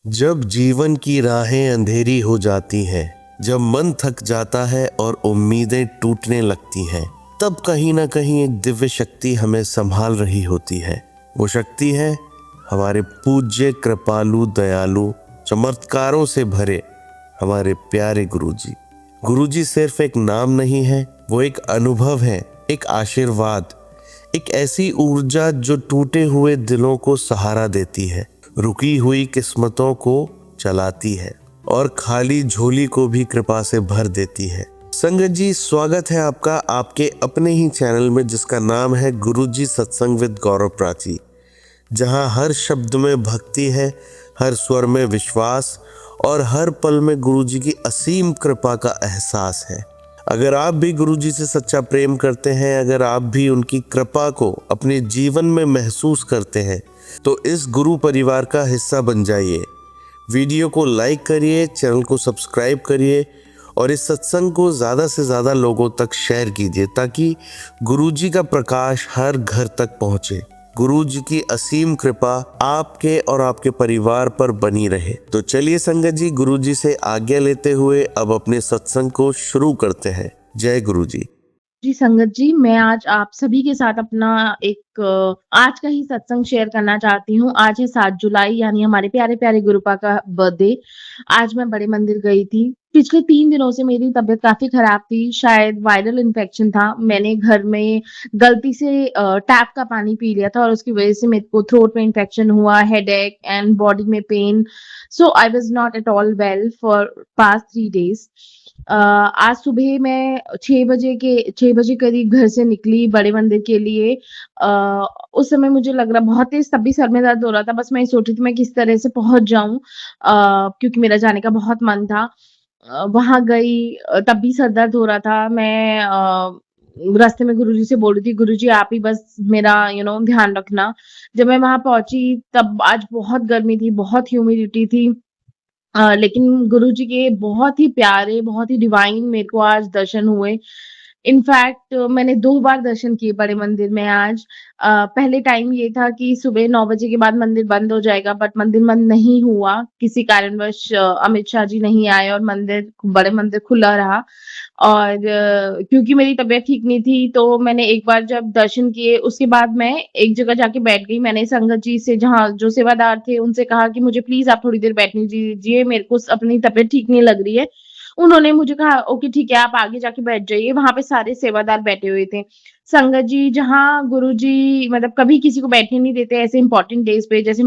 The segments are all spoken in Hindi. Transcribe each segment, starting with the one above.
जब जीवन की राहें अंधेरी हो जाती हैं, जब मन थक जाता है और उम्मीदें टूटने लगती हैं, तब कहीं ना कहीं एक दिव्य शक्ति हमें संभाल रही होती है। वो शक्ति है हमारे पूज्य, कृपालु, दयालु, चमत्कारों से भरे हमारे प्यारे गुरुजी। गुरुजी सिर्फ एक नाम नहीं है, वो एक अनुभव है, एक आशीर्वाद, एक ऐसी ऊर्जा जो टूटे हुए दिलों को सहारा देती है, रुकी हुई किस्मतों को चलाती है और खाली झोली को भी कृपा से भर देती है। संगत जी, स्वागत है आपका आपके अपने ही चैनल में, जिसका नाम है गुरुजी सत्संग विद गौरव प्राची, जहां हर शब्द में भक्ति है, हर स्वर में विश्वास और हर पल में गुरुजी की असीम कृपा का एहसास है। अगर आप भी गुरुजी से सच्चा प्रेम करते हैं, अगर आप भी उनकी कृपा को अपने जीवन में महसूस करते हैं, तो इस गुरु परिवार का हिस्सा बन जाइए। वीडियो को लाइक करिए, चैनल को सब्सक्राइब करिए और इस सत्संग को ज़्यादा से ज़्यादा लोगों तक शेयर कीजिए, ताकि गुरुजी का प्रकाश हर घर तक पहुँचे। गुरुजी की असीम कृपा आपके और आपके परिवार पर बनी रहे। तो चलिए संगत जी, गुरुजी से आज्ञा लेते हुए अब अपने सत्संग को शुरू करते हैं। जय गुरुजी। जी संगत जी, मैं आज आप सभी के साथ अपना एक आज का ही सत्संग शेयर करना चाहती हूँ। आज है 7 जुलाई, यानी हमारे प्यारे-प्यारे गुरुपा का बर्थडे। आज मैं बड़े मंदिर गई थी। पिछले 3 दिनों से मेरी तबीयत काफ़ी खराब थी, शायद वायरल इन्फेक्शन था। मैंने घर में गलती से टैप का पानी पी लिया था और उसकी वज़ह से मेरे को थ्रोट में इन्फेक्शन हुआ, हेडेक एंड बॉडी में pain. So I was not at all well for past 3 days. आज सुबह मैं 6 बजे करीब घर से निकली बड़े मंदिर के लिए। उस समय मुझे लग रहा बहुत तेज़, तब भी सर में दर्द हो रहा था। बस मैं ये सोच रही थी मैं किस तरह से पहुँच जाऊँ, क्योंकि मेरा जाने का बहुत मन था। वहाँ गई, तब भी सर दर्द हो रहा था। मैं रास्ते में गुरुजी से बोल रही थी, "गुरुजी आप ही बस मेरा ध्यान रखना।" जब मैं वहाँ पहुँची तब आज बहुत गर्मी थी, बहुत ह्यूमिडिटी थी। लेकिन गुरुजी के बहुत ही प्यारे, बहुत ही डिवाइन मेरे को आज दर्शन हुए। इनफैक्ट मैंने 2 बार दर्शन किए बड़े मंदिर में आज। पहले टाइम ये था कि सुबह 9 बजे के बाद मंदिर बंद हो जाएगा, बट मंदिर बंद नहीं हुआ। किसी कारणवश अमित शाह जी नहीं आए और बड़े मंदिर खुला रहा। और क्योंकि मेरी तबीयत ठीक नहीं थी, तो मैंने एक बार जब दर्शन किए, उसके बाद मैं एक जगह जाके बैठ गई। मैंने संगत जी से, जहाँ जो सेवादार थे, उनसे कहा कि मुझे प्लीज़ आप थोड़ी देर बैठने दीजिए, मेरे को अपनी तबीयत ठीक नहीं लग रही है। उन्होंने मुझे कहा, "ओके ठीक है, आप आगे जाके बैठ जाइए।" वहाँ पे सारे सेवादार बैठे हुए थे। संगत जी, जहाँ गुरुजी मतलब कभी किसी को बैठने नहीं देते ऐसे इम्पोर्टेंट डेज़ पे, जैसे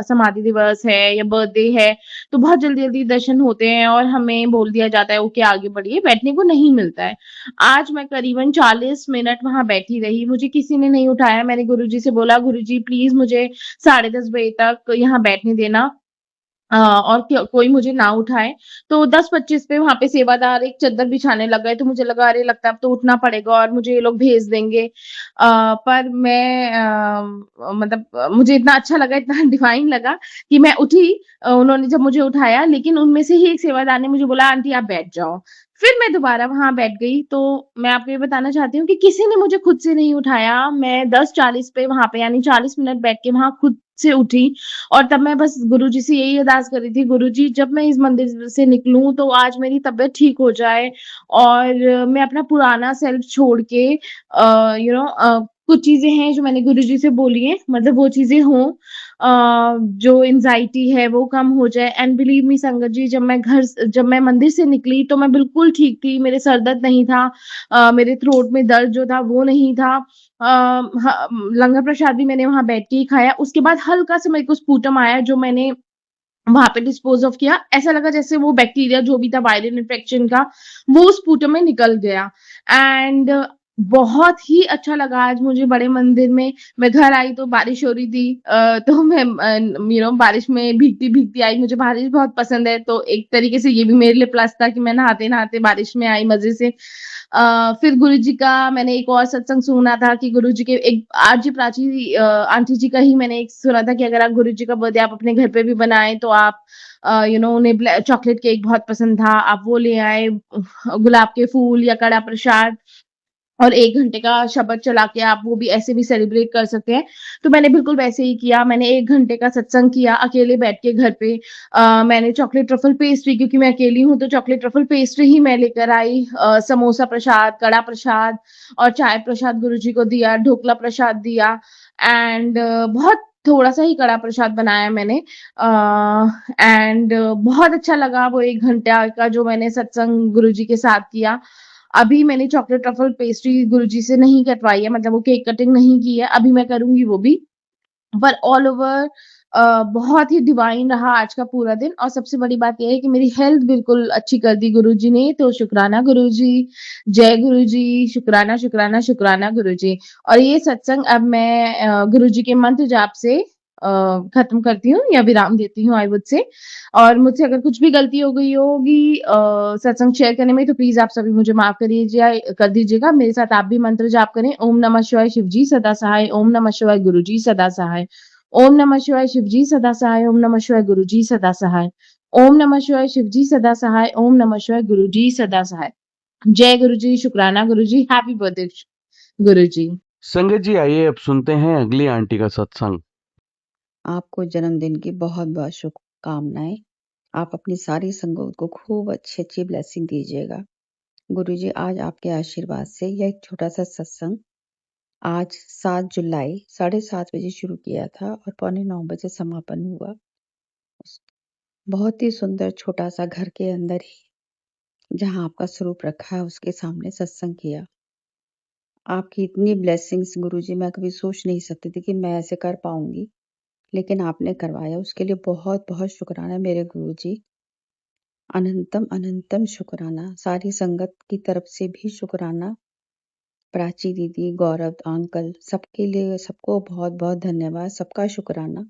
समाधि दिवस है या बर्थडे है, तो बहुत जल्दी-जल्दी दर्शन होते हैं और हमें बोल दिया जाता है, "ओके आगे बढ़िए", बैठने को नहीं मिलता है। आज मैं करीबन 40 मिनट वहाँ बैठी रही, मुझे किसी ने नहीं उठाया। मैंने गुरुजी से बोला, "गुरुजी प्लीज़ मुझे 10:30 बजे तक यहाँ बैठने देना।" और कोई मुझे ना उठाए। तो 10:25 पे वहाँ पे सेवादार एक चद्दर बिछाने लग गए, तो मुझे लगा अरे लगता है अब तो उठना पड़ेगा और मुझे ये लोग भेज देंगे। पर मैं मतलब मुझे इतना अच्छा लगा, इतना डिवाइन लगा कि मैं उठी। उन्होंने जब मुझे उठाया, लेकिन उनमें से ही एक सेवादार ने मुझे बोला, "आंटी आप बैठ जाओ।" फिर मैं दोबारा वहाँ बैठ गई। तो मैं आपको ये बताना चाहती हूँ कि किसी ने मुझे खुद से नहीं उठाया। मैं 10:40 पे वहाँ पे, यानी 40 मिनट बैठ के वहाँ खुद से उठी। और तब मैं बस गुरुजी से यही अरदास कर रही थी, गुरुजी जब मैं इस मंदिर से निकलूँ तो आज मेरी तबीयत ठीक हो जाए और मैं अपना पुराना सेल्फ छोड़ के कुछ चीज़ें हैं जो मैंने गुरुजी से बोली हैं, मतलब वो चीज़ें हों। जो एंग्ज़ायटी है वो कम हो जाए। एंड बिलीव मी संगत जी, जब मैं मंदिर से निकली तो मैं बिल्कुल ठीक थी, मेरे सर दर्द नहीं था, मेरे थ्रोट में दर्द जो था वो नहीं था। लंगर प्रसाद भी मैंने वहाँ बैठ के ही खाया। उसके बाद हल्का-सा मेरे को स्पूटम आया, जो मैंने वहाँ पे डिस्पोज़ ऑफ किया। ऐसा लगा जैसे वो बैक्टीरिया जो भी था वायरल इन्फेक्शन का, वो स्पूटम में निकल गया। एंड बहुत ही अच्छा लगा आज मुझे बड़े मंदिर में। मैं घर आई तो बारिश हो रही थी, तो मैं बारिश में भीगती-भीगती आई। मुझे बारिश बहुत पसंद है, तो एक तरीके से ये भी मेरे लिए प्लस था कि मैं नहाते-नहाते बारिश में आई मज़े से। फिर गुरुजी का मैंने एक और सत्संग सुना था कि गुरुजी के एक आरजी प्राची आंटी जी का ही मैंने एक सुना था कि अगर आप गुरुजी का बर्थडे आप अपने घर पे भी बनाएँ तो आप उन्हें चॉकलेट केक बहुत पसंद था, आप वो ले आए, गुलाब के फूल या कड़ा प्रसाद। और 1 घंटे का शब्द चला के आप वो भी ऐसे भी सेलिब्रेट कर सकते हैं। तो मैंने बिल्कुल वैसे ही किया, मैंने 1 घंटे का सत्संग किया अकेले बैठ के घर पे। मैंने चॉकलेट ट्रफल पेस्ट्री, क्योंकि मैं अकेली हूँ तो चॉकलेट ट्रफल पेस्ट्री ही मैं लेकर आई। समोसा प्रसाद, कड़ा प्रसाद और चाय प्रसाद गुरुजी को दिया, ढोकला प्रसाद दिया एंड बहुत थोड़ा-सा ही कड़ा प्रसाद बनाया मैंने। एंड बहुत अच्छा लगा वो 1 घंटा का जो मैंने सत्संग गुरुजी के साथ किया। अभी मैंने चॉकलेट ट्रफल पेस्ट्री गुरुजी से नहीं कटवाई है, मतलब वो केक कटिंग नहीं की है, अभी मैं करूँगी वो भी। पर ऑल ओवर बहुत ही डिवाइन रहा आज का पूरा दिन और सबसे बड़ी बात ये है कि मेरी हेल्थ बिल्कुल अच्छी कर दी गुरुजी ने, तो शुक्राना गुरुजी, जय गुरुजी, शुक्राना, शुक्राना, शुक्राना गुरुजी। और ये सत्संग अब मैं गुरुजी के मंत्र जाप से खत्म करती हूँ या विराम देती हूँ आई वुड से। और मुझसे अगर कुछ भी गलती हो गई होगी सत्संग शेयर करने में तो प्लीज़ आप सभी मुझे माफ़ कर दीजिएगा। मेरे साथ आप भी मंत्र जाप करें। ओम नमः शिवाय शिवजी सदा सहाय, ओम नमः शिवाय गुरुजी सदा सहाय। ओम नमः शिवाय शिवजी सदा सहाय, ओम नमः शिवाय गुरुजी सदा सहाय। ओम नमः शिवाय शिवजी सदा सहाय, ओम नमः शिवाय गुरुजी सदा सहाय। जय गुरुजी, शुक्राना गुरुजी, हैप्पी बर्थडे गुरुजी। संगत जी, आइए अब सुनते हैं अगली आंटी का सत्संग। आपको जन्मदिन की बहुत-बहुत शुभकामनाएँ। आप अपनी सारी संगत को खूब अच्छी-अच्छी ब्लेसिंग दीजिएगा। गुरुजी आज आपके आशीर्वाद से यह एक छोटा-सा सत्संग आज 7 जुलाई 7:30 बजे शुरू किया था और पौने 9 बजे समापन हुआ। बहुत ही सुंदर छोटा-सा घर के अंदर ही जहाँ आपका स्वरूप रखा है उसके सामने सत्संग किया। आपकी इतनी ब्लेसिंग्स गुरुजी मैं कभी सोच नहीं सकती थी कि मैं ऐसे कर पाऊँगी, लेकिन आपने करवाया उसके लिए बहुत-बहुत शुक्राना मेरे गुरुजी। अनंतम अनंतम शुक्राना। सारी संगत की तरफ से भी शुक्राना। प्राची दीदी, गौरव अंकल सबके लिए सबको बहुत-बहुत धन्यवाद। सबका शुक्राना।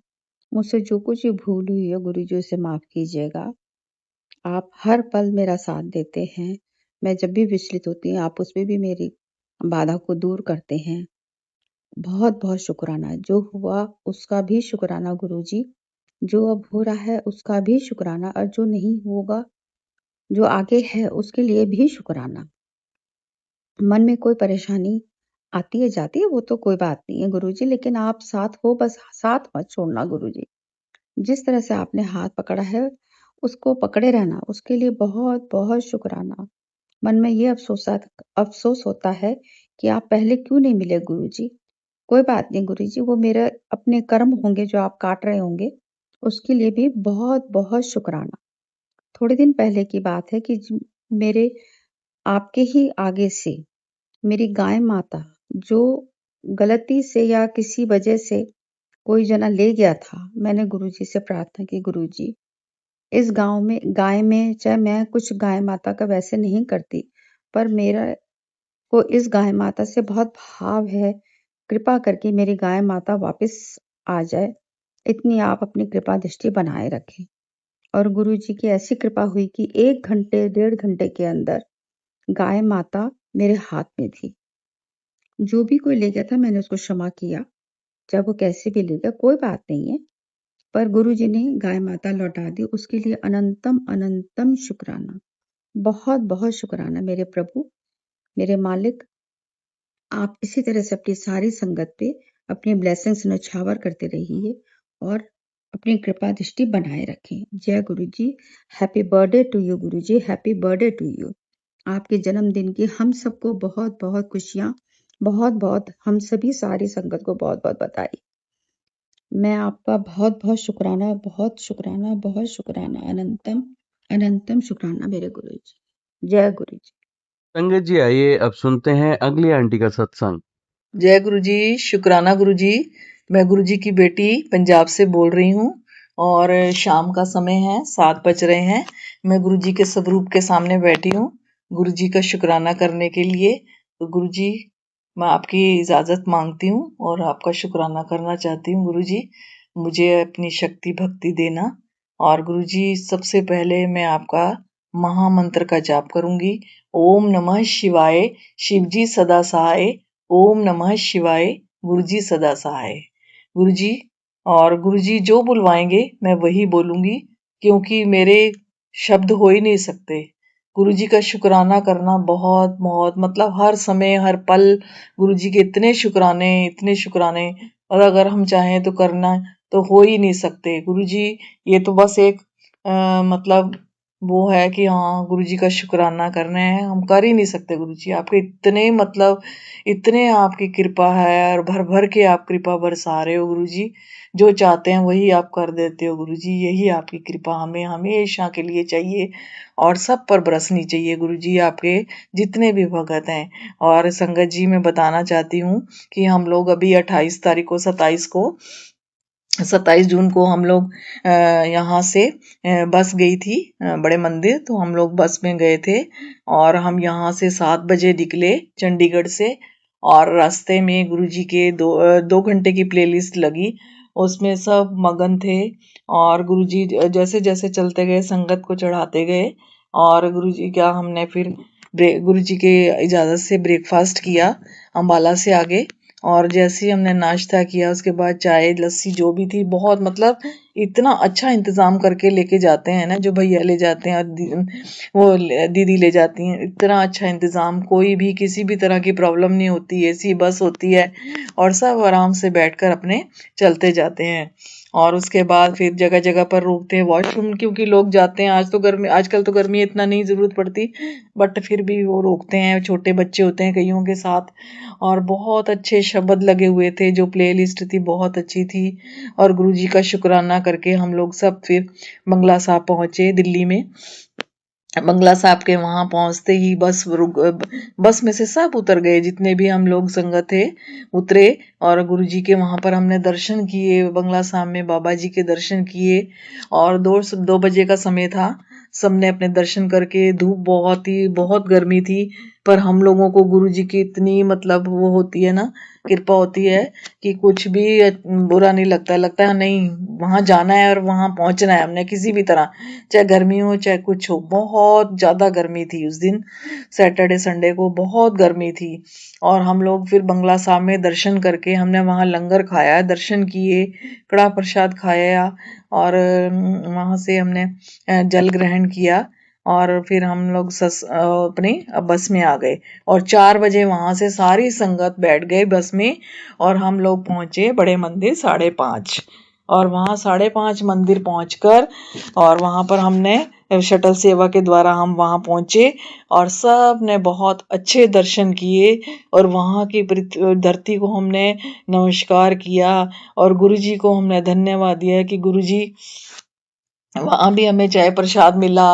मुझसे जो कुछ भी भूल हुई है गुरुजी उसे माफ कीजिएगा। आप हर पल मेरा साथ देते हैं। मैं जब भी विचलित होती हूँ आप उसमें भी मेरी बाधा को दूर करते हैं। बहुत-बहुत शुक्राना। जो हुआ उसका भी शुक्राना गुरुजी। जो अब हो रहा है उसका भी शुक्राना और जो नहीं होगा जो आगे है उसके लिए भी शुक्राना। मन में कोई परेशानी आती है जाती है वो तो कोई बात नहीं है गुरुजी, लेकिन आप साथ हो, बस साथ मत छोड़ना गुरुजी। जिस तरह से आपने हाथ पकड़ा है उसको पकड़े रहना, उसके लिए बहुत बहुत शुक्राना। मन में ये अफसोस होता है कि आप पहले क्यों नहीं मिले गुरुजी। कोई बात नहीं गुरुजी, वो मेरे अपने कर्म होंगे जो आप काट रहे होंगे, उसके लिए भी बहुत बहुत शुक्राना। थोड़े दिन पहले की बात है कि मेरे आपके ही आगे से मेरी गाय माता जो गलती से या किसी वजह से कोई जना ले गया था, मैंने गुरुजी से प्रार्थना की गुरुजी इस गांव में गाय में, चाहे मैं कुछ गाय माता का वैसे नहीं करती, पर मेरा को इस गाय माता से बहुत भाव है। कृपा करके मेरी गाय माता वापस आ जाए, इतनी आप अपनी कृपा दृष्टि बनाए रखें। और गुरुजी की ऐसी कृपा हुई कि 1 घंटे 1.5 घंटे के अंदर गाय माता मेरे हाथ में थी। जो भी कोई ले गया था मैंने उसको क्षमा किया, चाहे वो कैसे भी ले गया कोई बात नहीं है, पर गुरुजी ने गाय माता लौटा दी, उसके लिए अनंतम अनंतम शुक्राना। बहुत बहुत शुक्राना मेरे प्रभु, मेरे मालिक। आप इसी तरह से अपनी सारी संगत पे अपनी ब्लेसिंग्स नछावर करते रहिए और अपनी कृपा दृष्टि बनाए रखें। जय गुरुजी। Happy birthday to you Guruji, happy birthday to you. आपके जन्मदिन की हम सबको बहुत बहुत खुशियाँ, बहुत बहुत हम सभी सारी संगत को बहुत बहुत बधाई। मैं आपका बहुत बहुत शुक्राना, बहुत शुक्राना, बहुत शुक्राना, अनंतम अनंतम शुक्राना मेरे गुरुजी। जय गुरुजी। संगत जी, आइए अब सुनते हैं अगली आंटी का सत्संग। जय गुरुजी, शुक्राना गुरुजी। मैं गुरुजी की बेटी पंजाब से बोल रही हूँ और शाम का समय है, 7 बज रहे हैं। मैं गुरुजी के स्वरूप के सामने बैठी हूँ गुरुजी का शुक्राना करने के लिए। तो गुरुजी, मैं आपकी इजाजत मांगती हूँ और आपका शुक्राना करना चाहती हूँ। गुरुजी, मुझे अपनी शक्ति भक्ति देना। और गुरुजी, सबसे पहले मैं आपका महामंत्र का जाप करूंगी। ओम नमः शिवाय, शिवजी सदा सहाय। ओम नमः शिवाय, गुरुजी सदा सहाय। गुरुजी, और गुरुजी जो बुलवाएंगे मैं वही बोलूंगी, क्योंकि मेरे शब्द हो ही नहीं सकते। गुरुजी का शुक्राना करना बहुत बहुत मतलब हर समय हर पल गुरुजी के इतने शुक्राने और अगर हम चाहें तो करना तो हो ही नहीं सकते। गुरुजी ये तो बस एक मतलब वो है कि हाँ गुरुजी का शुक्राना करना है, हम कर ही नहीं सकते। गुरुजी आपके इतने मतलब इतने आपकी कृपा है और भर भर के आप कृपा बरसा रहे हो गुरुजी। जो चाहते हैं वही आप कर देते हो गुरुजी। यही आपकी कृपा हमें हमेशा के लिए चाहिए और सब पर बरसनी चाहिए गुरुजी आपके जितने भी भगत हैं। और संगत जी मैं बताना चाहती हूँ कि हम लोग अभी 27 जून को हम लोग यहाँ से बस गई थी बड़े मंदिर, तो हम लोग बस में गए थे और हम यहाँ से 7 बजे निकले चंडीगढ़ से। और रास्ते में गुरुजी के 2 घंटे की प्लेलिस्ट लगी, उसमें सब मगन थे और गुरुजी जैसे जैसे चलते गए संगत को चढ़ाते गए। और गुरुजी का हमने फिर गुरुजी के इजाज़त से ब्रेकफास्ट किया अम्बाला से आगे। और जैसे ही हमने नाश्ता किया उसके बाद चाय लस्सी जो भी थी, बहुत मतलब इतना अच्छा इंतज़ाम करके लेके जाते हैं ना जो भैया ले जाते हैं और दीदी ले जाती हैं। इतना अच्छा इंतज़ाम, कोई भी किसी भी तरह की प्रॉब्लम नहीं होती। एसी बस होती है और सब आराम से बैठकर अपने चलते जाते हैं। और उसके बाद फिर जगह जगह पर रोकते हैं वॉशरूम, क्योंकि लोग जाते हैं। आजकल तो गर्मी इतना नहीं ज़रूरत पड़ती, बट फिर भी वो रोकते हैं। छोटे बच्चे होते हैं कईयों के साथ। और बहुत अच्छे शब्द लगे हुए थे, जो प्लेलिस्ट थी बहुत अच्छी थी। और गुरुजी का शुक्राना करके हम लोग सब फिर बंगला साहब पहुंचे दिल्ली में। बंगला साहब के वहां पहुंचते ही बस में से सब उतर गए, जितने भी हम लोग संगत थे उतरे। और गुरुजी के वहां पर हमने दर्शन किए, बंगला साहब में बाबा जी के दर्शन किए। और 2 बजे का समय था, सबने अपने दर्शन करके, धूप बहुत गर्मी थी, पर हम लोगों को गुरुजी की इतनी मतलब वो होती है ना, कृपा होती है कि कुछ भी बुरा नहीं लगता है नहीं वहां जाना है और वहां पहुंचना है हमने किसी भी तरह, चाहे गर्मी हो चाहे कुछ हो। बहुत ज्यादा गर्मी थी उस दिन, सैटरडे संडे को बहुत गर्मी थी। और हम लोग फिर बंगला साहब में दर्शन करके हमने वहां लंगर खाया, दर्शन किए, कड़ा प्रसाद खाया। और वहां से हमने जल ग्रहण किया। और फिर हम लोग अपने बस में आ गए और 4 बजे वहां से सारी संगत बैठ गए बस में। और हम लोग पहुंचे बड़े मंदिर 5:30। और वहां 5:30 मंदिर पहुंचकर और वहां पर हमने शटल सेवा के द्वारा हम वहां पहुंचे और सब ने बहुत अच्छे दर्शन किए। और वहां की धरती को हमने नमस्कार किया और गुरुजी को हमने धन्यवाद दिया कि गुरुजी वहां भी हमें चाय प्रसाद मिला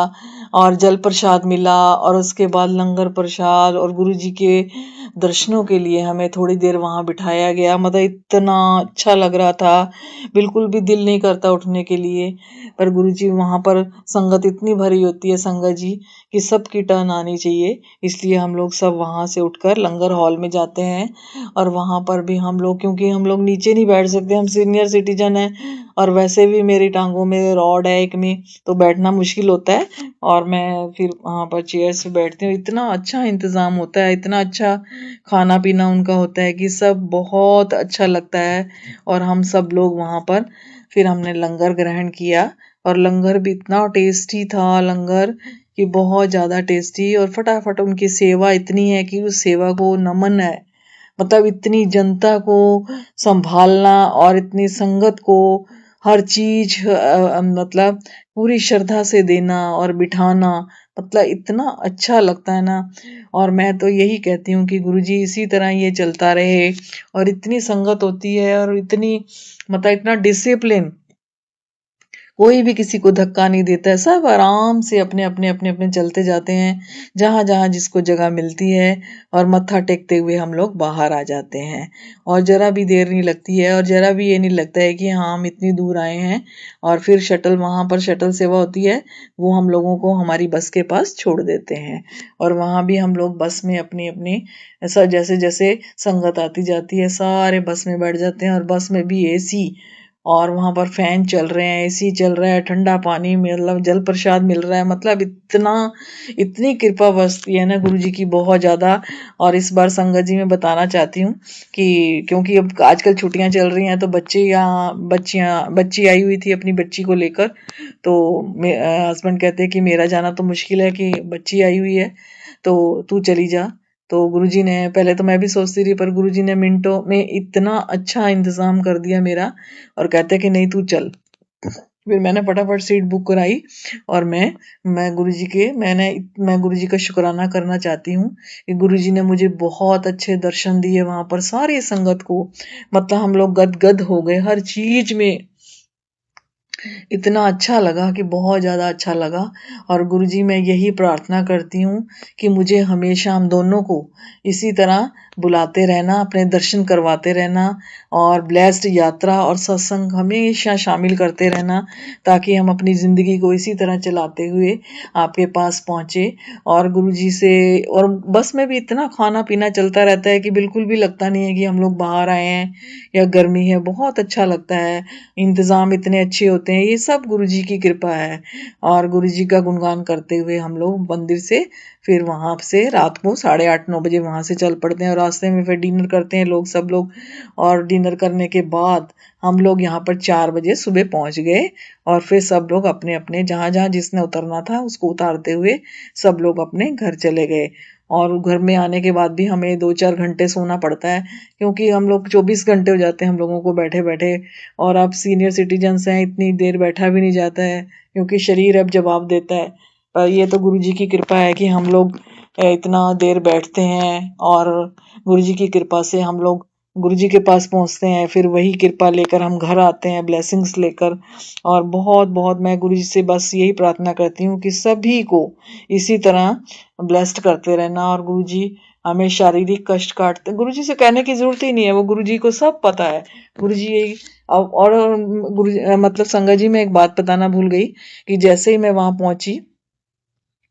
और जल प्रसाद मिला और उसके बाद लंगर प्रसाद। और गुरुजी के दर्शनों के लिए हमें थोड़ी देर वहां बिठाया गया। मतलब इतना अच्छा लग रहा था, बिल्कुल भी दिल नहीं करता उठने के लिए। पर गुरुजी वहां पर संगत इतनी भरी होती है संगत जी कि सबकी टर्न आनी चाहिए, इसलिए हम लोग सब वहां से उठकर लंगर हॉल में जाते हैं। और वहां पर भी हम लोग, क्योंकि हम लोग नीचे नहीं बैठ सकते, हम सीनियर सिटीजन हैं और वैसे भी मेरी टांगों में रॉड है एक में, तो बैठना मुश्किल होता है। और मैं फिर वहां पर चेयर्स पे बैठती हूँ। इतना अच्छा इंतजाम होता है, इतना अच्छा खाना पीना उनका होता है कि सब बहुत अच्छा लगता है। और हम सब लोग वहां पर फिर हमने लंगर ग्रहण किया और लंगर भी इतना टेस्टी था, लंगर कि बहुत ज्यादा टेस्टी। और फटाफट उनकी सेवा इतनी है कि उस सेवा को नमन है। मतलब इतनी जनता को संभालना और इतनी संगत को हर चीज मतलब पूरी श्रद्धा से देना और बिठाना, मतलब इतना अच्छा लगता है ना। और मैं तो यही कहती हूँ कि गुरुजी इसी तरह ये चलता रहे। और इतनी संगत होती है और इतनी मतलब इतना डिसिप्लिन, कोई भी किसी को धक्का नहीं देता है, सब आराम से अपने चलते जाते हैं जहां जहां जिसको जगह मिलती है। और मत्था टेकते हुए हम लोग बाहर आ जाते हैं और जरा भी देर नहीं लगती है और जरा भी ये नहीं लगता है कि हाँ हम इतनी दूर आए हैं। और फिर वहां पर शटल सेवा होती है, वो हम लोगों को हमारी बस के पास छोड़ देते हैं। और वहां भी हम लोग बस में अपनी अपनी ऐसा जैसे जैसे संगत आती जाती है सारे बस में बैठ जाते हैं। और बस में भी एसी, और वहाँ पर फैन चल रहे हैं, एसी चल रहा है, ठंडा पानी मतलब जल प्रसाद मिल रहा है, मतलब इतनी कृपा बरसती है ना गुरु जी की बहुत ज़्यादा। और इस बार संगत जी मैं बताना चाहती हूँ कि क्योंकि अब आजकल छुट्टियाँ चल रही हैं तो बच्ची आई हुई थी अपनी बच्ची को लेकर। तो हस्बैंड कहते हैं कि मेरा जाना तो मुश्किल है कि बच्ची आई हुई है, तो तू चली जा। तो गुरुजी ने, पहले तो मैं भी सोचती रही, पर गुरुजी ने मिनटों में इतना अच्छा इंतजाम कर दिया मेरा, और कहते कि नहीं तू चल। फिर मैंने फटाफट सीट बुक कराई और मैं मैं गुरुजी का शुक्राना करना चाहती हूँ कि गुरुजी ने मुझे बहुत अच्छे दर्शन दिए वहां पर सारी संगत को। मतलब हम लोग गदगद हो गए हर चीज में, इतना अच्छा लगा कि बहुत ज़्यादा अच्छा लगा। और गुरुजी मैं यही प्रार्थना करती हूँ कि मुझे हमेशा हम दोनों को इसी तरह बुलाते रहना, अपने दर्शन करवाते रहना, और ब्लेस्ड यात्रा और सत्संग हमेशा शामिल करते रहना, ताकि हम अपनी ज़िंदगी को इसी तरह चलाते हुए आपके पास पहुँचे। और गुरुजी से, और बस में भी इतना खाना पीना चलता रहता है कि बिल्कुल भी लगता नहीं है कि हम लोग बाहर आए हैं या गर्मी है, बहुत अच्छा लगता है। इंतज़ाम इतने अच्छे होते हैं, ये सब गुरुजी की कृपा है। और गुरुजी का गुणगान करते हुए हम लोग मंदिर से फिर वहाँ से रात को 8:30-9 बजे वहाँ से चल पड़ते हैं, और रास्ते में फिर डिनर करते हैं लोग, सब लोग। और डिनर करने के बाद हम लोग यहाँ पर 4 बजे सुबह पहुँच गए, और फिर सब लोग अपने अपने जहाँ जहाँ जिसने उतरना था उसको उतारते हुए सब लोग अपने घर चले गए। और घर में आने के बाद भी हमें 2-4 घंटे सोना पड़ता है, क्योंकि हम लोग 24 घंटे हो जाते हैं हम लोगों को बैठे बैठे। और अब सीनियर सिटीजन्स हैं, इतनी देर बैठा भी नहीं जाता है, क्योंकि शरीर अब जवाब देता है। पर ये तो गुरुजी की कृपा है कि हम लोग इतना देर बैठते हैं, और गुरुजी की कृपा से हम लोग गुरुजी के पास पहुंचते हैं, फिर वही कृपा लेकर हम घर आते हैं ब्लेसिंग्स लेकर। और बहुत बहुत मैं गुरुजी से बस यही प्रार्थना करती हूँ कि सभी को इसी तरह ब्लेस्ड करते रहना। और गुरुजी हमें शारीरिक कष्ट काटते, गुरुजी से कहने की जरूरत ही नहीं है, वो गुरुजी को सब पता है। गुरुजी यही और गुरु मतलब संगत जी मैं एक बात बताना भूल गई कि जैसे ही मैं वहां पहुंची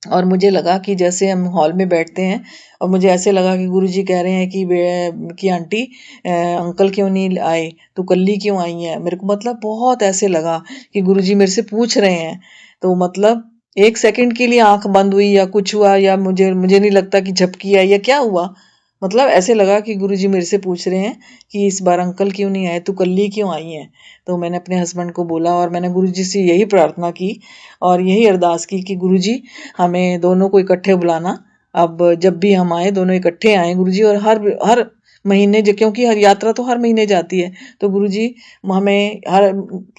और मुझे लगा कि जैसे हम हॉल में बैठते हैं, और मुझे ऐसे लगा कि गुरुजी कह रहे हैं कि आंटी अंकल क्यों नहीं आए, तो कल्ली क्यों आई है। मेरे को मतलब बहुत ऐसे लगा कि गुरुजी मेरे से पूछ रहे हैं। तो मतलब एक सेकंड के लिए आंख बंद हुई या कुछ हुआ, या मुझे नहीं लगता कि झपकी आई या क्या हुआ। मतलब ऐसे लगा कि गुरुजी मेरे से पूछ रहे हैं कि इस बार अंकल क्यों नहीं आए, तू कल्ली क्यों आई है। तो मैंने अपने हस्बैंड को बोला, और मैंने गुरुजी से यही प्रार्थना की और यही अरदास की कि गुरुजी हमें दोनों को इकट्ठे बुलाना। अब जब भी हम आए दोनों इकट्ठे आए गुरुजी, और हर हर महीने क्योंकि हर यात्रा तो हर महीने जाती है, तो गुरुजी हमें हर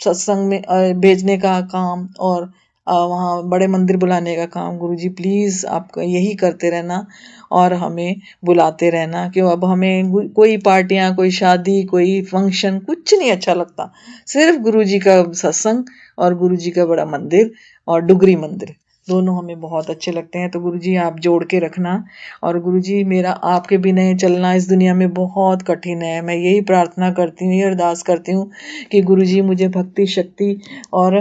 सत्संग में भेजने का काम, और वहाँ बड़े मंदिर बुलाने का काम, गुरुजी प्लीज आप यही करते रहना और हमें बुलाते रहना। क्यों, अब हमें कोई पार्टियां, कोई शादी, कोई फंक्शन कुछ नहीं अच्छा लगता, सिर्फ गुरुजी का सत्संग और गुरुजी का बड़ा मंदिर और डुगरी मंदिर दोनों हमें बहुत अच्छे लगते हैं। तो गुरुजी आप जोड़ के रखना। और गुरुजी मेरा आपके बिना चलना इस दुनिया में बहुत कठिन है। मैं यही प्रार्थना करती हूँ, ये अरदास करती हूँ कि गुरुजी मुझे भक्ति शक्ति और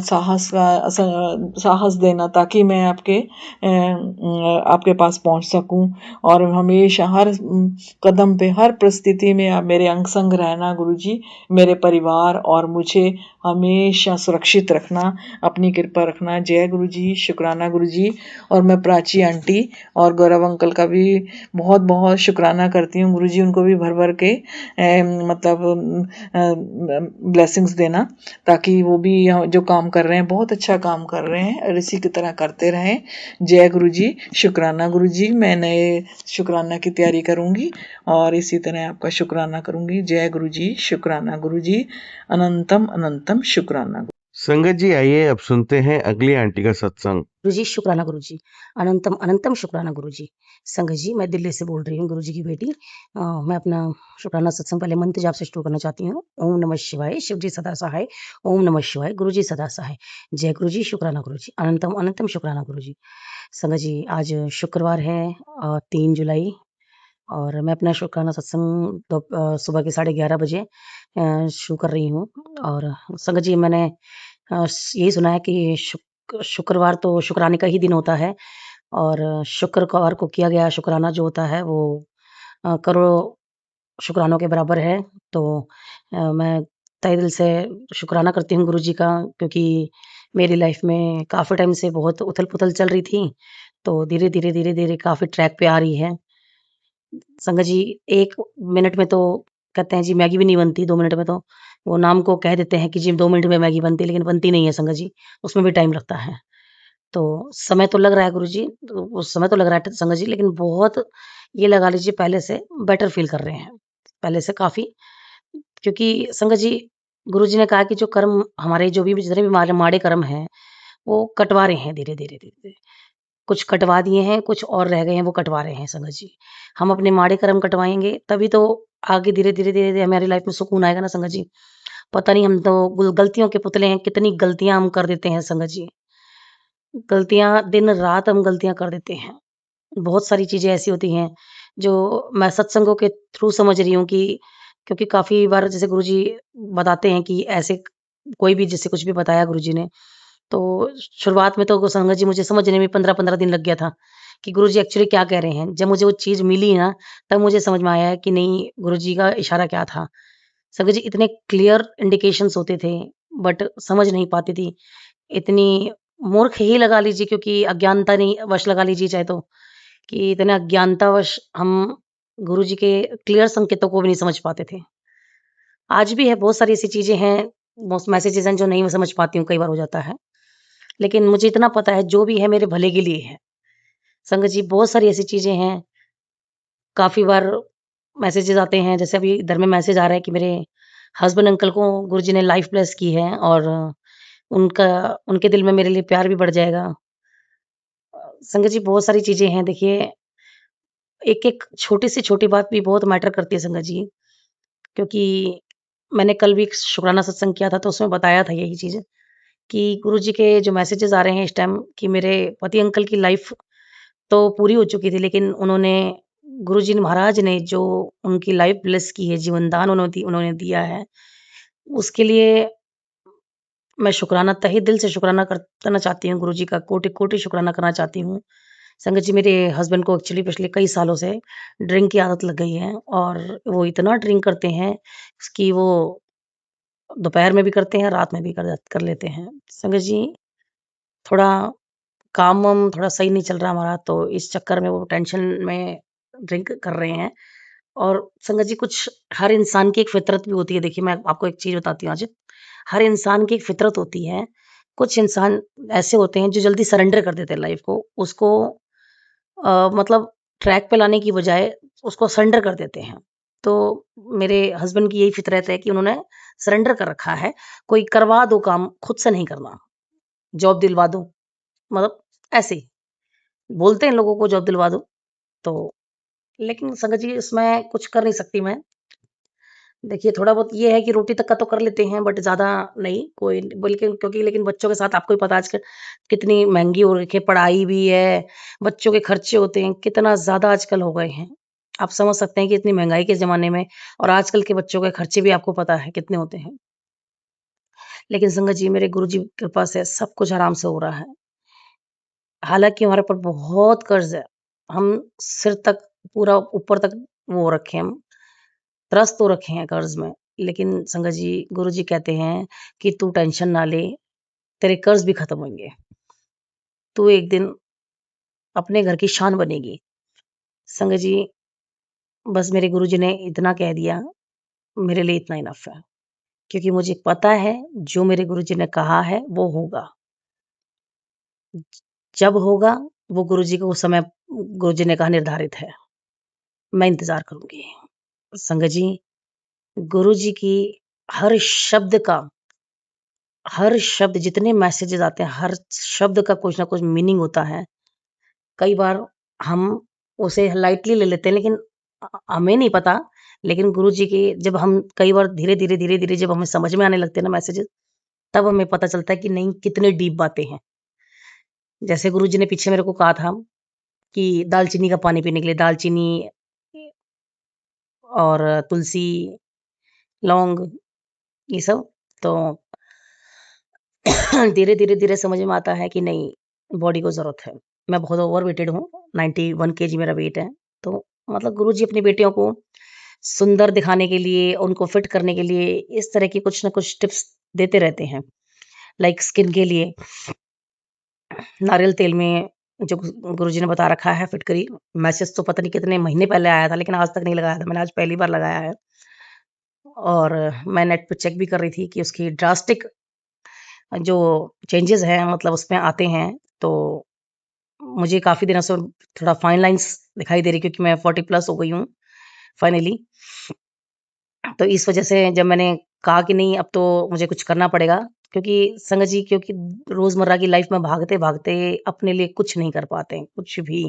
साहस देना, ताकि मैं आपके पास पहुंच सकूं, और हमेशा हर कदम पे हर परिस्थिति में आप मेरे अंग संग रहना गुरुजी, मेरे परिवार और मुझे हमेशा सुरक्षित रखना, अपनी कृपा रखना। जय गुरुजी, शुक्राना गुरुजी। और मैं प्राची आंटी और गौरव अंकल का भी बहुत बहुत शुक्राना करती हूँ गुरुजी, उनको भी भर भर के मतलब ब्लेसिंग्स देना, ताकि वो भी जो काम कर रहे हैं बहुत अच्छा काम कर रहे हैं और इसी की तरह करते रहें। जय गुरुजी, शुक्राना गुरुजी। मैं नए शुक्राना की तैयारी करूंगी और इसी तरह आपका शुक्राना करूंगी। जय गुरुजी, शुक्राना गुरुजी, अनंतम अनंतम शुक्राना। संगत जी आइए अब सुनते हैं अगली आंटी का सत्संग। गुरुजी शुक्राना गुरुजी, अनंतम अनंतम शुक्राना गुरुजी। संगत जी मैं दिल्ली से बोल रही हूँ गुरुजी की बेटी। मैं अपना शुक्राना सत्संग पहले मंत्र जाप से शुरू करना चाहती हूँ। ओम नमः शिवाय, शिव जी सदा सहाय। ओम नमः शिवाय, गुरुजी सदा सहाय। जय गुरुजी, शुक्राना गुरुजी, अनंतम अनंतम शुक्राना गुरुजी। संगत जी आज शुक्रवार है 3 जुलाई, और मैं अपना शुक्राना सत्संग सुबह के 11:30 बजे शुरू कर रही हूँ। और संगत जी मैंने यही सुना है कि शुक्रवार तो शुक्राने का ही दिन होता है, और शुक्रवार को किया गया शुक्राना जो होता है वो करोड़ों शुक्रानों के बराबर है। तो मैं तहे दिल से शुक्राना करती हूँ गुरुजी का, क्योंकि मेरी लाइफ में काफ़ी टाइम से बहुत उथल-पुथल चल रही थी, तो धीरे-धीरे काफ़ी ट्रैक पे आ रही है। संगत जी 1 मिनट में तो कहते हैं जी मैगी भी नहीं बनती, 2 मिनट में तो वो नाम को कह देते हैं कि जी 2 मिनट में मैगी बनती है, लेकिन बनती नहीं है संगत जी, उसमें भी टाइम लगता है। तो समय तो लग रहा है गुरुजी, तो वो समय तो लग रहा है संगत जी, लेकिन बहुत ये लगा लीजिए पहले से बेटर फ़ील कर रहे हैं, पहले से काफ़ी। क्योंकि संगत जी गुरुजी ने कहा कि जो कर्म हमारे जो भी जितने भी माड़े कर्म हैं, वो कटवा रहे हैं धीरे-धीरे। कुछ कटवा दिए हैं, कुछ और रह गए हैं, वो कटवा रहे हैं संगत जी। हम अपने माड़े कर्म कटवाएँगे, तभी तो आगे धीरे-धीरे हमारी लाइफ में सुकून आएगा ना संगत जी। पता नहीं, हम तो गलतियों के पुतले हैं, कितनी गलतियाँ हम कर देते हैं संगत जी। गलतियाँ दिन-रात हम गलतियाँ कर देते हैं। बहुत सारी चीज़ें ऐसी होती हैं, जो मैं सत्संगों के थ्रू समझ रही हूँ कि क्योंकि काफ़ी बार जैसे गुरुजी बताते हैं कि ऐसे कोई भी जैसे कुछ भी बताया गुरुजी ने, तो शुरुआत में तो संगत जी मुझे समझने में 15-15 दिन लग गया था कि गुरुजी एक्चुअली क्या कह रहे हैं। जब मुझे वो चीज़ मिली ना, तब मुझे समझ में आया है कि नहीं, गुरुजी का इशारा क्या था। संगत जी इतने क्लियर इंडिकेशंस होते थे, बट समझ नहीं पाती थी। इतनी मूर्ख ही लगा लीजिए, क्योंकि अज्ञानता नहीं वश लगा लीजिए चाहे तो, कि इतने अज्ञानतावश हम गुरुजी के क्लियर संकेतों को भी नहीं समझ पाते थे। आज भी है, बहुत सारी ऐसी चीज़ें हैं, बहुत मैसेजेज़ हैं जो नहीं मैं समझ पाती हूँ, कई बार हो जाता है। लेकिन मुझे इतना पता है जो भी है मेरे भले के लिए है। संगत जी बहुत सारी ऐसी चीज़ें हैं, काफ़ी बार मैसेजेज़ आते हैं, जैसे अभी इधर में मैसेज आ रहा है कि मेरे हस्बैंड अंकल को गुरुजी ने लाइफ ब्लेस की है, और उनका उनके दिल में मेरे लिए प्यार भी बढ़ जाएगा। संगत जी बहुत सारी चीज़ें हैं, देखिए एक-एक छोटी से छोटी बात भी बहुत मैटर करती है संगत जी। क्योंकि मैंने कल भी एक शुक्राना सत्संग किया था, तो उसमें बताया था यही चीज़ कि गुरुजी के जो मैसेजेस आ रहे हैं इस टाइम, कि मेरे पति अंकल की लाइफ तो पूरी हो चुकी थी, लेकिन उन्होंने गुरुजी ने महाराज ने जो उनकी लाइफ ब्लेस की है, जीवन दान उन्होंने दिया है, उसके लिए मैं शुक्राना तहे दिल से शुक्राना करना चाहती हूँ गुरुजी का, कोटि-कोटि शुक्राना करना चाहती हूँ। संगत जी मेरे हस्बैंड को एक्चुअली पिछले कई सालों से ड्रिंक की आदत लग गई है, और वो इतना ड्रिंक करते हैं कि वो दोपहर में भी करते हैं, रात में भी कर लेते हैं। संगत जी थोड़ा काम-वाम थोड़ा सही नहीं चल रहा हमारा, तो इस चक्कर में वो टेंशन में ड्रिंक कर रहे हैं। और संगत जी कुछ हर इंसान की एक फितरत भी होती है। देखिए मैं आपको एक चीज़ बताती हूँ आज, हर इंसान की एक फितरत होती है। कुछ इंसान ऐसे होते हैं जो जल्दी सरेंडर कर देते हैं लाइफ़ को, उसको मतलब ट्रैक पे लाने की बजाय उसको सरेंडर कर देते हैं। तो मेरे हस्बैंड की यही फितरत है कि उन्होंने सरेंडर कर रखा है, कोई करवा दो काम, खुद से नहीं करना। जॉब दिलवा दो, मतलब ऐसे ही, बोलते हैं लोगों को जॉब दिलवा दो, तो लेकिन संगत जी इसमें कुछ कर नहीं सकती मैं। देखिए थोड़ा बहुत ये है कि रोटी तक का तो कर लेते हैं, बट ज़्यादा नहीं, कोई बल्कि क्योंकि लेकिन बच्चों के साथ आपको ही पता है आजकल कितनी महँगी हो रखी है, पढ़ाई भी है, बच्चों के खर्चे होते हैं, कितना ज़्यादा आजकल हो गए हैं। आप समझ सकते हैं कि इतनी महँगाई के ज़माने में और आजकल के बच्चों के खर्चे भी आपको पता है कितने होते हैं। लेकिन संगत जी मेरे गुरुजी की कृपा से सब कुछ आराम से हो रहा है। हालाँकि हमारे ऊपर बहुत कर्ज़ है। हम सिर तक पूरा ऊपर तक वो हो रखे हैं हम, त्रस्त हो रखे हैं कर्ज़ में। लेकिन संगत जी गुरुजी कहते हैं कि तू टेंशन ना ले, तेरे कर्ज़ भी खत्म होंगे। तू एक दिन अपने घर की शान बनेगी। संगत जी बस मेरे गुरुजी ने इतना कह दिया, मेरे लिए इतना इनफ़ है। क्योंकि मुझे पता है जो मेरे गुरुजी ने कहा है वो होगा। जब होगा वो गुरुजी को उस समय गुरुजी ने कहा निर्धारित है। मैं इंतज़ार करूँगी। संगत जी गुरुजी की हर शब्द का, हर शब्द जितने मैसेजेस आते हैं, हर शब्द का कुछ ना कुछ मीनिंग होता है। कई बार हम उसे लाइटली ले लेते हैं, लेकिन हमें नहीं पता, लेकिन गुरुजी की जब हम कई बार धीरे-धीरे जब हमें समझ में आने लगते हैं ना मैसेजेस, तब हमें पता चलता है कि नहीं कितने डीप बातें हैं। जैसे गुरुजी ने पीछे मेरे को कहा था कि दालचीनी का पानी पीने के लिए, दालचीनी और तुलसी, लौंग ये सब, तो धीरे समझ में आता है कि नहीं बॉडी को ज़रूरत है। मैं बहुत ओवरवेटेड हूँ, 91 केजी मेरा वेट है। तो मतलब गुरुजी अपनी बेटियों को सुंदर दिखाने के लिए, उनको फिट करने के लिए इस तरह की कुछ ना कुछ टिप्स देते रहते हैं। लाइक स्किन के लिए नारियल तेल में जो गुरुजी ने बता रखा है फिटकरी, मैसेज तो पता नहीं कितने महीने पहले आया था, लेकिन आज तक नहीं लगाया था। मैंने आज पहली बार लगाया है। और मैं नेट पे चेक भी कर रही थी कि उसकी ड्रास्टिक जो चेंजेस हैं मतलब उसमें आते हैं, तो मुझे काफ़ी दिनों से थोड़ा फाइन लाइन्स दिखाई दे रही, क्योंकि मैं 40 प्लस हो गई हूँ फाइनली। तो इस वजह से जब मैंने कहा कि नहीं अब तो मुझे कुछ करना पड़ेगा, क्योंकि संगत जी क्योंकि रोज़मर्रा की लाइफ में भागते-भागते अपने लिए कुछ नहीं कर पाते हैं, कुछ भी।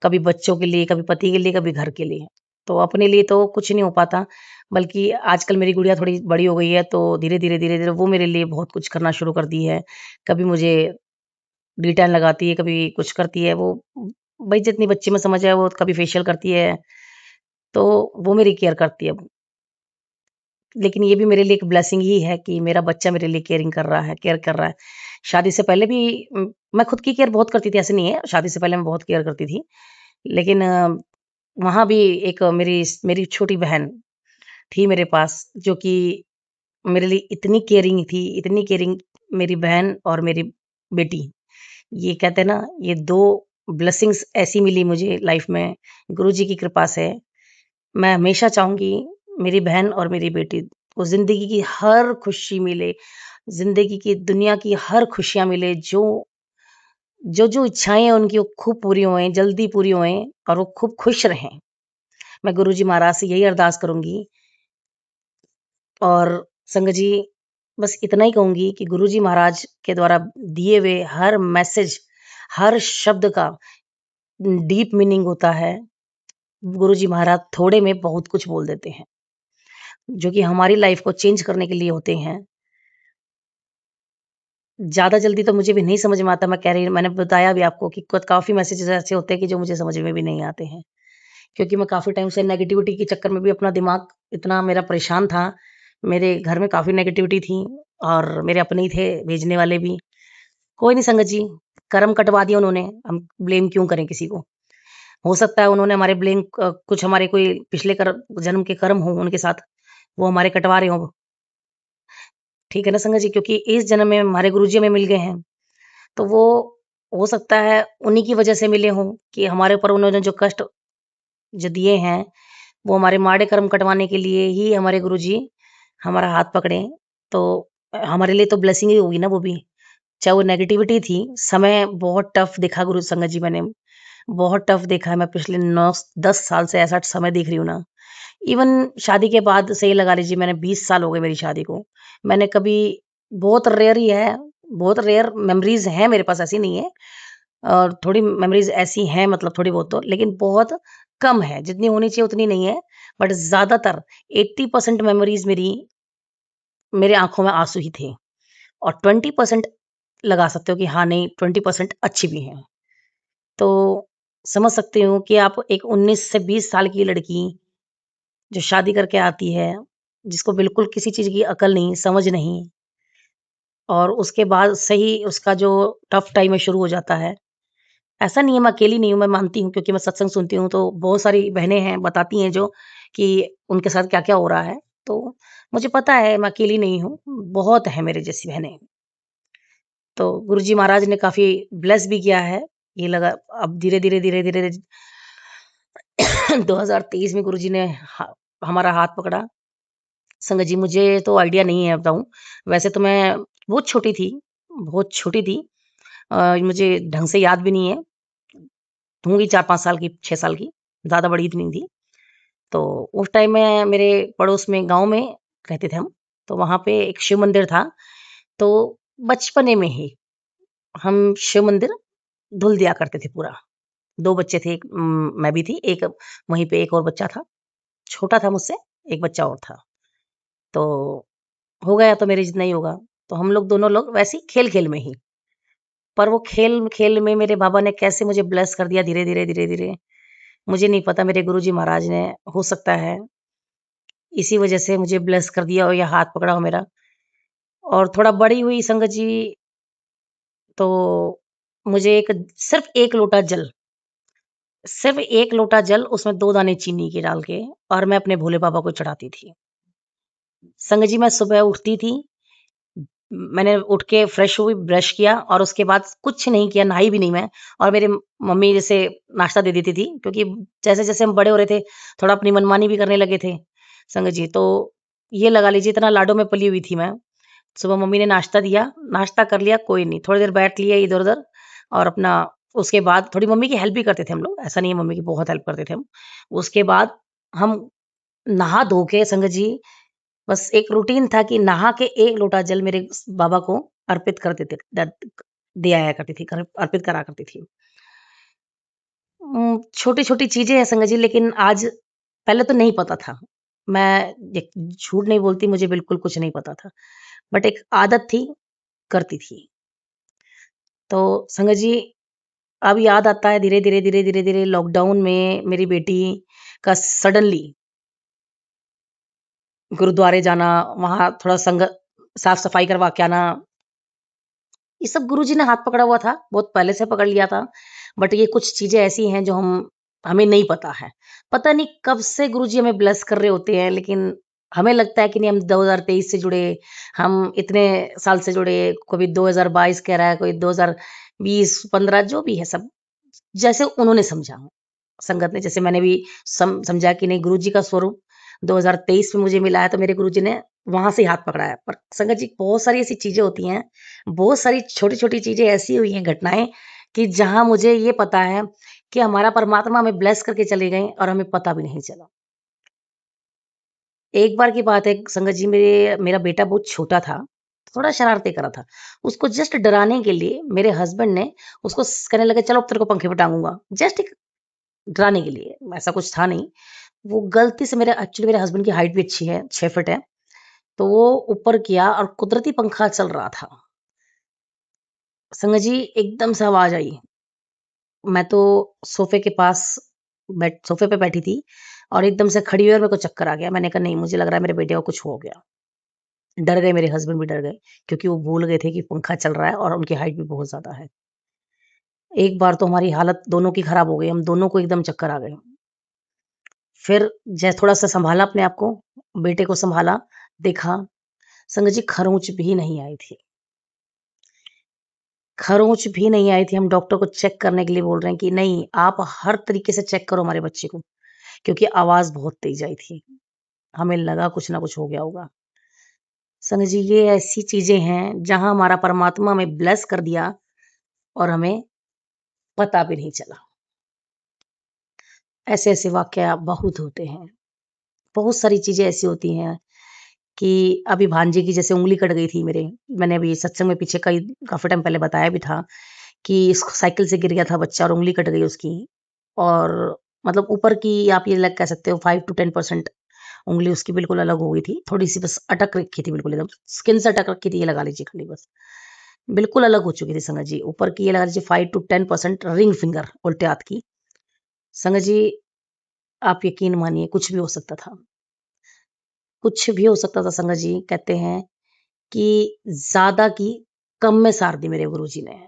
कभी बच्चों के लिए, कभी पति के लिए, कभी घर के लिए। तो अपने लिए तो कुछ नहीं हो पाता, बल्कि आजकल मेरी गुड़िया थोड़ी बड़ी हो गई है, तो धीरे-धीरे, धीरे-धीरे वो मेरे लिए बहुत कुछ करना शुरू कर दी है। कभी मुझे डी-टैन लगाती है, कभी कुछ करती है। वो भई जितनी बच्ची में समझ है, वो कभी फेशियल करती है, तो वो मेरी केयर करती है। लेकिन ये भी मेरे लिए एक ब्लेसिंग ही है कि मेरा बच्चा मेरे लिए केयरिंग कर रहा है, केयर कर रहा है। शादी से पहले भी मैं खुद की केयर बहुत करती थी, ऐसे नहीं है, शादी से पहले मैं बहुत केयर करती थी। लेकिन वहाँ भी एक मेरी मेरी छोटी बहन थी मेरे पास, जो कि मेरे लिए इतनी केयरिंग मेरी बहन और मेरी बेटी। ये कहते हैं ना, ये 2 ब्लेसिंग्स ऐसी मिली मुझे लाइफ में गुरुजी की कृपा से। मैं हमेशा चाहूँगी मेरी बहन और मेरी बेटी को ज़िंदगी की हर खुशी मिले, ज़िंदगी की दुनिया की हर खुशियाँ मिले, जो इच्छाएँ हैं उनकी वो खूब पूरी होएँ, जल्दी पूरी होएँ और वो खूब खुश रहें। मैं गुरुजी महाराज से यही अरदास करूँगी। और संगत जी बस इतना ही कहूँगी कि गुरुजी महाराज के द्वारा दिए हुए हर मैसेज, हर शब्द का डीप मीनिंग होता है। गुरुजी महाराज थोड़े में बहुत कुछ बोल देते हैं, जो कि हमारी लाइफ को चेंज करने के लिए होते हैं। ज़्यादा जल्दी तो मुझे भी नहीं समझ में आता, मैं कह रही मैंने बताया भी आपको कि काफ़ी मैसेजेस ऐसे होते हैं कि जो मुझे समझ में भी नहीं आते हैं। क्योंकि मैं काफ़ी टाइम से नेगेटिविटी के चक्कर में भी अपना दिमाग इतना मेरा परेशान था। मेरे घर में काफ़ी नेगेटिविटी थी और मेरे अपने ही थे भेजने वाले भी। कोई नहीं संगत जी, कर्म कटवा दिया उन्होंने, हम ब्लेम क्यों करें किसी को? हो सकता है उन्होंने हमारे कुछ हमारे कोई पिछले जन्म के कर्म हों उनके साथ, वो हमारे कटवा रहे हों। ठीक है ना संगत जी? क्योंकि इस जन्म में हमारे गुरुजी हमें मिल गए हैं, तो वो हो सकता है उन्हीं की वजह से मिले हों कि हमारे ऊपर उन्होंने जो कष्ट जो दिए हैं, वो हमारे माड़े कर्म कटवाने के लिए ही हमारे गुरुजी हमारा हाथ पकड़े। तो हमारे लिए तो ब्लेसिंग ही होगी ना वो भी। चाहे वो नेगेटिविटी थी, समय बहुत टफ देखा गुरु संगत जी मैंने, बहुत टफ देखा है। मैं पिछले 9-10 साल से ऐसा समय देख रही हूँ ना। इवन शादी के बाद से ही लगा लीजिए, मैंने 20 साल हो गए मेरी शादी को। मैंने कभी बहुत रेयर ही है, बहुत रेयर मेमोरीज़ हैं मेरे पास, ऐसी नहीं है। और थोड़ी मेमोरीज़ ऐसी हैं मतलब थोड़ी बहुत तो, लेकिन बहुत कम है, जितनी होनी चाहिए उतनी नहीं है। बट ज़्यादातर 80% मेमोरीज़ मेरी मेरे आँखों में आँसू ही थे और 20% लगा सकते हो कि हाँ, नहीं 20% अच्छी भी हैं। तो समझ सकती हूँ कि आप एक 19 से 20 साल की लड़की जो शादी करके आती है, जिसको बिल्कुल किसी चीज़ की अकल नहीं, समझ नहीं और उसके बाद से ही उसका जो टफ टाइम है शुरू हो जाता है। ऐसा नहीं है मैं अकेली नहीं हूँ, मैं मानती हूँ क्योंकि मैं सत्संग सुनती हूँ, तो बहुत सारी बहनें हैं, बताती हैं जो कि उनके साथ क्या-क्या हो रहा है। तो मुझे पता है मैं अकेली नहीं हूँ, बहुत हैं मेरे जैसी बहनें। तो गुरुजी महाराज ने काफ़ी ब्लेस भी किया है। ये लगा अब धीरे-धीरे, धीरे-धीरे 2023 में गुरुजी ने हमारा हाथ पकड़ा। संगत जी मुझे तो आइडिया नहीं है बताऊँ। वैसे तो मैं बहुत छोटी थी, बहुत छोटी थी। मुझे ढंग से याद भी नहीं है। होंगी 4-5 साल की, 6 साल की, ज़्यादा बड़ी भी नहीं थी। तो उस टाइम में मेरे पड़ोस में गाँव में रहते थे हम, तो वहाँ पे एक शिव मंदिर था। तो बचपने में ही हम शिव मंदिर धुल दिया करते थे पूरा। 2 बच्चे थे, एक मैं भी थी, एक वहीं पे एक और बच्चा था। छोटा था मुझसे, एक बच्चा और था। तो हो गया तो मेरे जितना ही होगा। तो हम लोग दोनों लोग वैसे ही खेल-खेल में ही। पर वो खेल-खेल में मेरे बाबा ने कैसे मुझे ब्लेस कर दिया धीरे-धीरे, धीरे-धीरे, मुझे नहीं पता। मेरे गुरुजी महाराज ने हो सकता है इसी वजह से मुझे ब्लेस कर दिया हो या हाथ पकड़ा हो मेरा। और थोड़ा बड़ी हुई संगत जी, तो मुझे एक सिर्फ़ 1 लोटा जल सिर्फ 1 लोटा जल, उसमें 2 दाने चीनी के डाल के, और मैं अपने भोले बाबा को चढ़ाती थी। संगत जी, मैं सुबह उठती थी, मैंने उठ के फ्रेश हुई, ब्रश किया और उसके बाद कुछ नहीं किया, नहाई भी नहीं मैं। और मेरी मम्मी जैसे नाश्ता दे देती थी, क्योंकि जैसे-जैसे हम बड़े हो रहे थे, थोड़ा अपनी मनमानी भी करने लगे थे, संगत जी। तो ये लगा लीजिए, इतना लाडों में पली हुई थी मैं। सुबह मम्मी ने नाश्ता दिया, नाश्ता कर लिया, कोई नहीं, थोड़ी देर बैठ लिया इधर-उधर, और अपना उसके बाद थोड़ी मम्मी की हेल्प भी करते थे हम लोग, ऐसा नहीं है, मम्मी की बहुत हेल्प करते थे हम। उसके बाद हम नहा धो के संगत जी, बस एक रूटीन था कि नहा के 1 लोटा जल मेरे बाबा को अर्पित कर देते द दे आया करती थी, अर्पित करा करती थी। छोटी-छोटी चीज़ें हैं संगत जी, लेकिन आज, पहले तो नहीं पता था। मैं एक झूठ नहीं बोलती, मुझे बिल्कुल कुछ नहीं पता था। बट एक आदत थी, करती थी। तो संगत जी, अब याद आता है धीरे-धीरे, धीरे-धीरे, धीरे लॉकडाउन में मेरी बेटी का सडनली गुरुद्वारे जाना, वहाँ थोड़ा साफ-सफाई करवा के आना, ये सब गुरुजी ने हाथ पकड़ा हुआ था, बहुत पहले से पकड़ लिया था। बट ये कुछ चीज़ें ऐसी हैं जो हमें नहीं पता है। पता नहीं कब से गुरुजी हमें ब्लेस कर रहे होते हैं, लेकिन हमें लगता है कि नहीं, हम 2023 से जुड़े, हम इतने साल से जुड़े, कोई 2022 कह रहा है, कोई 2020-15 जो भी है सब, जैसे उन्होंने समझा। संगत ने, जैसे मैंने भी समझा कि नहीं, गुरुजी का स्वरूप 2023 में मुझे मिला है, तो मेरे गुरुजी ने वहां से ही हाथ पकड़ा है। पर संगत जी, बहुत सारी ऐसी चीजें होती हैं, बहुत सारी छोटी छोटी चीजें ऐसी हुई हैं, घटनाएं, कि जहां मुझे ये पता है कि हमारा परमात्मा हमें ब्लेस करके चले गए और हमें पता भी नहीं चला। एक बार की बात है संगत जी, मेरा बेटा बहुत छोटा था, थोड़ा शरारती करा था। उसको जस्ट डराने के लिए मेरे हस्बैंड ने उसको कहने लगे, चलो अब तेरे को पंखे पे टांगूंगा, जस्ट डराने के लिए, ऐसा कुछ था नहीं। वो गलती से, एक्चुअली मेरे हस्बैंड की हाइट भी अच्छी है, 6 फीट है, तो वो ऊपर किया और कुदरती पंखा चल रहा था। संगत जी, एकदम से आवाज़ आई। मैं तो सोफ़े के पास सोफ़े पे बैठी थी, और एकदम से खड़ी हुई और मेरे को चक्कर आ गया। मैंने कहा, नहीं, मुझे लग रहा है मेरे बेटे को कुछ हो गया। डर गए, मेरे हस्बैंड भी डर गए, क्योंकि वो भूल गए थे कि पंखा चल रहा है और उनकी हाइट भी बहुत ज़्यादा है। एक बार तो हमारी हालत दोनों की खराब हो गई, हम दोनों को एकदम चक्कर आ गए। फिर जैसे थोड़ा-सा सँभाला अपने आप को, बेटे को सँभाला, देखा, संगत जी, खरोंच भी नहीं आई थी। खरोंच भी नहीं आई थी। हम डॉक्टर को चेक करने के लिए बोल रहे हैं कि नहीं, आप हर तरीके से चेक करो हमारे बच्चे को, क्योंकि आवाज़ बहुत तेज़ आई थी। हमें लगा कुछ ना कुछ हो गया होगा। संगत जी, ये ऐसी चीज़ें हैं जहाँ हमारा परमात्मा हमें ब्लेस कर दिया और हमें पता भी नहीं चला। ऐसे-ऐसे वाक़या बहुत होते हैं। बहुत सारी चीज़ें ऐसी होती हैं कि अभी भांजे की जैसे उँगली कट गई थी मेरे। मैंने अभी सत्संग में पीछे काफ़ी टाइम पहले बताया भी था कि साइकिल से गिर गया था बच्चा और उँगली कट गई उसकी। और मतलब ऊपर की, आप ये कह सकते हो, 5 to 10% उँगली उसकी बिल्कुल अलग हो गई थी। थोड़ी-सी बस अटक रखी थी, बिल्कुल एकदम स्किन से अटक रखी थी, ये लगा लीजिए खाली बस। बिल्कुल अलग हो चुकी थी संगत जी। ऊपर की ये लगा लीजिए 5 to 10% रिंग फिंगर, उल्टे हाथ की। संगत जी, आप यकीन मानिए, कुछ भी हो सकता था। कुछ भी हो सकता था संगत जी। कहते हैं कि ज़्यादा की कम में सार दी मेरे गुरुजी ने।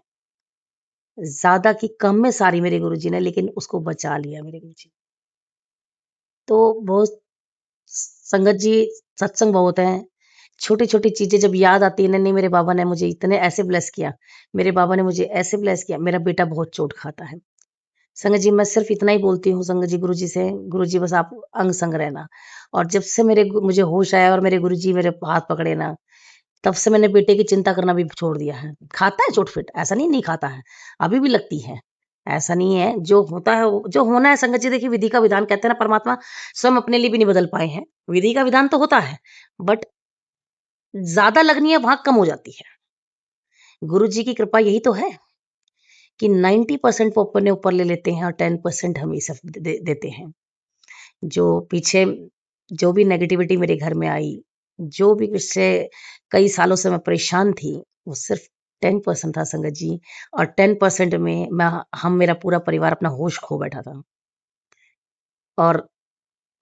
ज़्यादा की कम में सारी मेरे गुरुजी ने, लेकिन उसको बचा लिया मेरे गुरुजी। तो बहुत, संगत जी, सत्संग बहुत है। छोटी-छोटी चीज़ें जब याद आती है, नहीं, मेरे बाबा ने मुझे इतने ऐसे ब्लेस किया, मेरे बाबा ने मुझे ऐसे ब्लेस किया, मेरा बेटा बहुत चोट खाता है। संगत जी, मैं सिर्फ़ इतना ही बोलती हूँ संगत जी गुरुजी से, गुरुजी बस आप अंग संग रहना। और जब से मुझे होश आया और मेरे गुरुजी मेरे हाथ पकड़े ना, तब से मैंने बेटे की चिंता करना भी छोड़ दिया है। खाता है चोट-फिट, ऐसा नहीं, नहीं खाता है, अभी भी लगती है। ऐसा नहीं है, जो होता है जो होना है संगत जी, देखिए, विधि का विधान, कहते हैं ना, परमात्मा स्वयं अपने लिए भी नहीं बदल पाए हैं। विधि का विधान तो होता है, बट ज़्यादा लगनी है वहाँ कम हो जाती है। गुरुजी की कृपा यही तो है कि 90% वो अपने ऊपर ले लेते हैं और 10% हमें सिर्फ देते हैं। जो पीछे, जो भी नेगेटिविटी मेरे घर में आई, जो भी पिछले कई सालों से मैं परेशान थी, वो सिर्फ 10% था संगत जी। और 10% में मेरा पूरा परिवार अपना होश खो बैठा था। और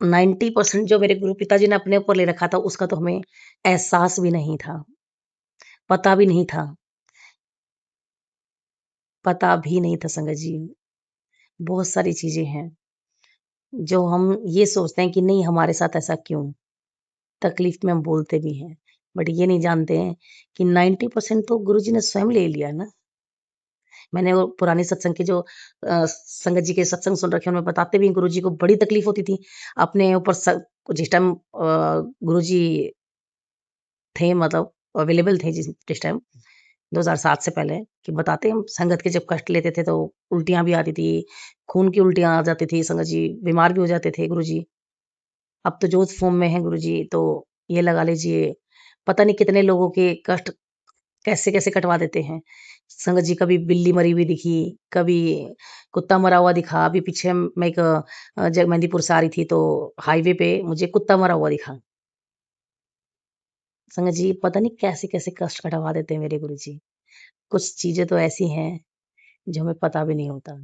90% जो मेरे गुरु पिताजी ने अपने ऊपर ले रखा था, उसका तो हमें एहसास भी नहीं था, पता भी नहीं था, पता भी नहीं था संगत जी। बहुत सारी चीजें हैं जो हम ये सोचते हैं कि नहीं हमारे साथ ऐसा क्यों, तकलीफ में हम बोलते भी हैं, बट ये नहीं जानते हैं कि 90% तो गुरुजी ने स्वयं ले लिया ना। मैंने वो पुराने सत्संग के जो संगत जी के सत्संग सुन रखे हैं, उनमें बताते भी हैं गुरुजी को बड़ी तकलीफ होती थी अपने ऊपर जिस टाइम गुरुजी थे, मतलब अवेलेबल थे जिस टाइम 2007 से पहले, कि बताते हैं संगत के जब कष्ट लेते थे तो उल्टियां भी आती थी, खून की उल्टियां आ जाती थी, संगत जी बीमार भी हो जाते थे गुरुजी। अब तो जोत फॉर्म में है गुरुजी, तो ये लगा लीजिए पता नहीं कितने लोगों के कष्ट कैसे-कैसे कटवा देते हैं। संगत जी कभी बिल्ली मरी हुई दिखी, कभी कुत्ता मरा हुआ दिखा। अभी पीछे मैं एक जगमेंदीपुर से आ रही थी तो हाईवे पे मुझे कुत्ता मरा हुआ दिखा। संगत जी पता नहीं कैसे-कैसे कष्ट कटवा देते हैं मेरे गुरुजी। कुछ चीज़ें तो ऐसी हैं जो हमें पता भी नहीं होता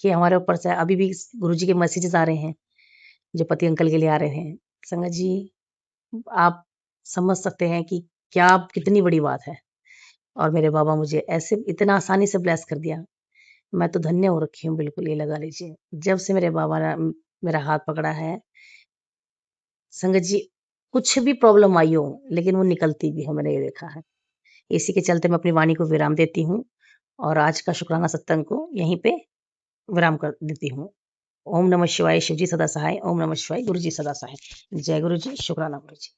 कि हमारे ऊपर से अभी भी गुरुजी के मैसेजेस आ रहे हैं, जो पति अंकल के लिए आ रहे हैं। संगत जी आप समझ सकते हैं कि क्या कितनी बड़ी बात है, और मेरे बाबा मुझे ऐसे इतना आसानी से ब्लेस कर दिया। मैं तो धन्य हो रखी हूँ बिल्कुल, ये लगा लीजिए। जब से मेरे बाबा ने मेरा हाथ पकड़ा है, संगत जी कुछ भी प्रॉब्लम आई हो, लेकिन वो निकलती भी है, मैंने ये देखा है। इसी के चलते मैं अपनी वाणी को विराम देती हूँ और आज का शुक्राना सत्संग को यहीं पे विराम कर देती हूँ। ओम नमः शिवाय, शिव जी सदा सहाय। ओम नमः शिवाय, गुरु जी सदा सहाय। जय गुरु जी, शुक्राना गुरु जी।